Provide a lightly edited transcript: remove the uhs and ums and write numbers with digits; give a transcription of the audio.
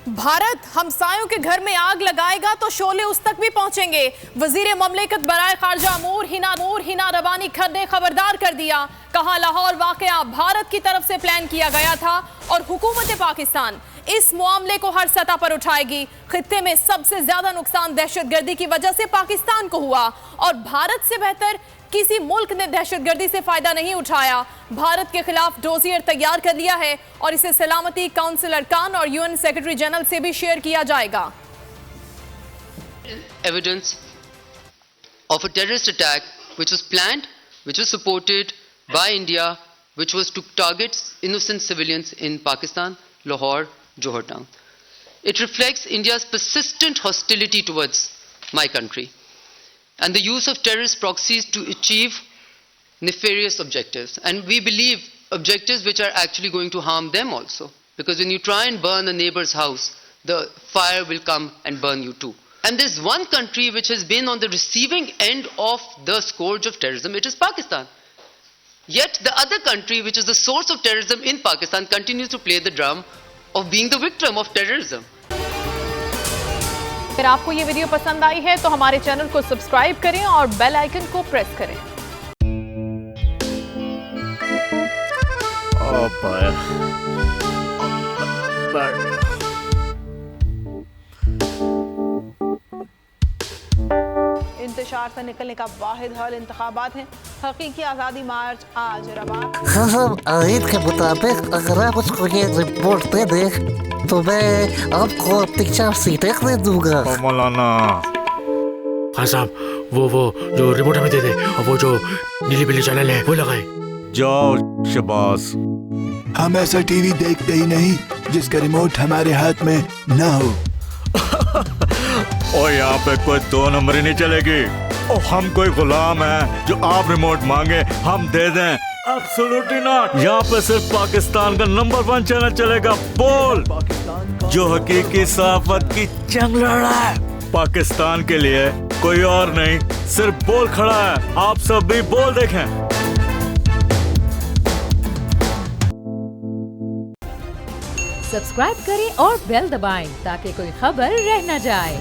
भारत हमसायों के घर में आग लगाएगा तो शोले उस तक भी पहुंचेंगे। वजीर ममलिकत बराए खारजा अमूर हिना रबानी खर ने खबरदार कर दिया। कहा लाहौर वाकया भारत की तरफ से प्लान किया गया था और हुकूमत पाकिस्तान इस मामले को हर सतह पर उठाएगी। खित्ते में सबसे ज्यादा नुकसान दहशतगर्दी की वजह से पाकिस्तान को हुआ और भारत से बेहतर किसी मुल्क ने दहशतगर्दी से फायदा नहीं उठाया। भारत के खिलाफ डोजियर तैयार कर लिया है और इसे सलामती काउंसिल अरकान और यूएन सेक्रेटरी जनरल से भी शेयर किया जाएगा। Evidence of a terrorist attack which was planned, which was supported by India, which was to target innocent civilians in Pakistan, Lahore, Johor town. It reflects India's persistent hostility towards my country and the use of terrorist proxies to achieve nefarious objectives. And we believe objectives which are actually going to harm them also. Because when you try and burn a neighbor's house, the fire will come and burn you too. And there's one country which has been on the receiving end of the scourge of terrorism, it is Pakistan. Yet the other country which is the source of terrorism in Pakistan continues to play the drum of being the victim of terrorism. अगर आपको ये video पसंद आई है तो हमारे channel को subscribe करें और बेल आइकन को प्रेस करें। इंतशार से निकलने का वाहिद हल इंतखाबात है। हकीकी आज़ादी मार्च आज रवा। खबर आयत के मुताबिक अगर आप उसको ये रिपोर्ट दे दें तो मैं आपको 3-4 सीटें दे दूंगा। मौलाना खान साहब वो जो रिपोर्ट हमें दे दे और वो जो नीली पीली चैनल है वो लगाए। जाओ शहबाज, हम ऐसा टीवी देखते ही नहीं जिसका रिमोट हमारे हाथ में ना हो। और यहाँ पे कोई 2 नंबर ही नहीं चलेगी। और हम कोई गुलाम है जो आप रिमोट मांगे हम दे दें? Absolutely not. यहाँ पे सिर्फ पाकिस्तान का नंबर 1 चैनल चलेगा, बोल, जो हकीकी सहाफत की जंग लड़ रहा है। पाकिस्तान के लिए कोई और नहीं, सिर्फ बोल खड़ा है। आप सब भी बोल देखें। सब्सक्राइब करें और बेल दबाएं ताकि कोई खबर रह न जाए।